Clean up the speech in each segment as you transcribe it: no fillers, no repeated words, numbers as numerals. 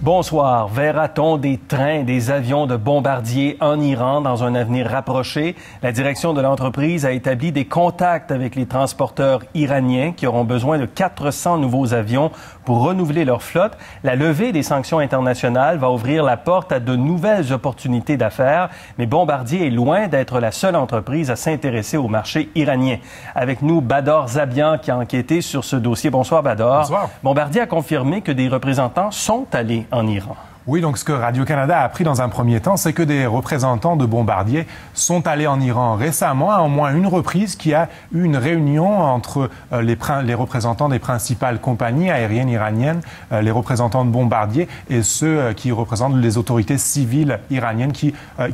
Bonsoir. Verra-t-on des trains, des avions de bombardiers en Iran dans un avenir rapproché? La direction de l'entreprise a établi des contacts avec les transporteurs iraniens qui auront besoin de 400 nouveaux avions pour renouveler leur flotte. La levée des sanctions internationales va ouvrir la porte à de nouvelles opportunités d'affaires, mais Bombardier est loin d'être la seule entreprise à s'intéresser au marché iranien. Avec nous, Bador Zabian qui a enquêté sur ce dossier. Bonsoir, Bador. Bonsoir. Bombardier a confirmé que des représentants sont allés en Iran. Oui, donc ce que Radio-Canada a appris dans un premier temps, c'est que des représentants de Bombardier sont allés en Iran récemment, à au moins une reprise, qui a eu une réunion entre les représentants des principales compagnies aériennes iraniennes, les représentants de Bombardier et ceux qui représentent les autorités civiles iraniennes,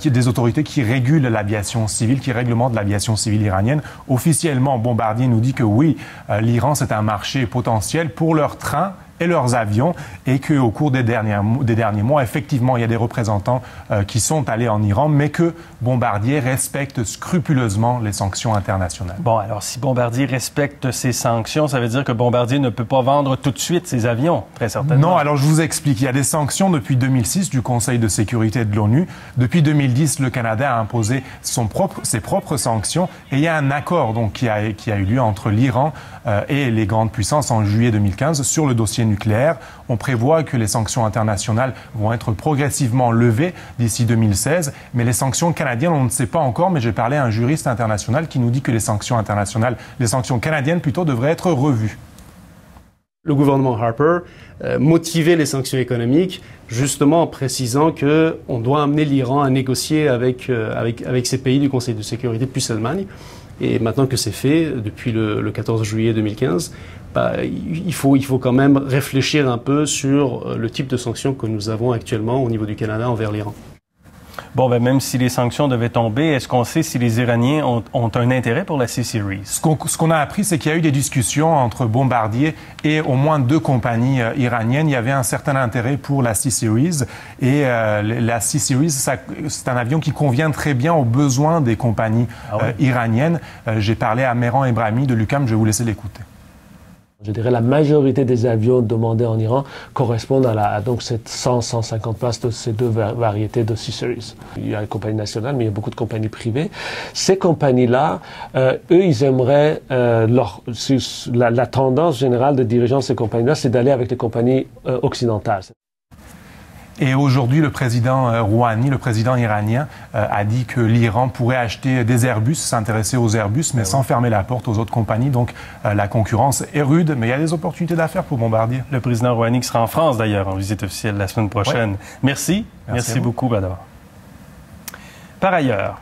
des autorités qui régulent l'aviation civile, qui réglementent l'aviation civile iranienne. Officiellement, Bombardier nous dit que oui, l'Iran, c'est un marché potentiel pour leurs trains et leurs avions, et qu'au cours des derniers mois, effectivement, il y a des représentants qui sont allés en Iran, mais que Bombardier respecte scrupuleusement les sanctions internationales. Bon, alors si Bombardier respecte ces sanctions, ça veut dire que Bombardier ne peut pas vendre tout de suite ses avions, très certainement. Non, alors je vous explique. Il y a des sanctions depuis 2006 du Conseil de sécurité de l'ONU. Depuis 2010, le Canada a imposé ses propres sanctions, et il y a un accord donc, qui a eu lieu entre l'Iran et les grandes puissances en juillet 2015 sur le dossier nucléaire. On prévoit que les sanctions internationales vont être progressivement levées d'ici 2016, mais les sanctions canadiennes, on ne sait pas encore, mais j'ai parlé à un juriste international qui nous dit que les sanctions canadiennes plutôt, devraient être revues. Le gouvernement Harper motivait les sanctions économiques justement en précisant qu'on doit amener l'Iran à négocier avec ces pays du Conseil de sécurité plus l'Allemagne. Et maintenant que c'est fait, depuis le 14 juillet 2015, il faut quand même réfléchir un peu sur le type de sanctions que nous avons actuellement au niveau du Canada envers l'Iran. Bon, même si les sanctions devaient tomber, est-ce qu'on sait si les Iraniens ont un intérêt pour la C-Series? Ce qu'on a appris, c'est qu'il y a eu des discussions entre Bombardier et au moins 2 compagnies iraniennes. Il y avait un certain intérêt pour la C-Series. Et la C-Series, c'est un avion qui convient très bien aux besoins des compagnies iraniennes. J'ai parlé à Mehran Ebrahimi de l'UQAM, je vais vous laisser l'écouter. Je dirais la majorité des avions demandés en Iran correspondent à donc cette 100-150 places de ces 2 variétés de C-Series. Il y a les compagnies nationales, mais il y a beaucoup de compagnies privées. Ces compagnies-là, eux, ils aimeraient, la tendance générale des dirigeants de ces compagnies-là, c'est d'aller avec les compagnies occidentales. Et aujourd'hui, le président Rouhani, le président iranien, a dit que l'Iran pourrait acheter des Airbus, s'intéresser aux Airbus, mais sans fermer la porte aux autres compagnies. Donc la concurrence est rude, mais il y a des opportunités d'affaires pour Bombardier. Le président Rouhani qui sera en France d'ailleurs en visite officielle la semaine prochaine. Ouais. Merci beaucoup, Bador. Par ailleurs,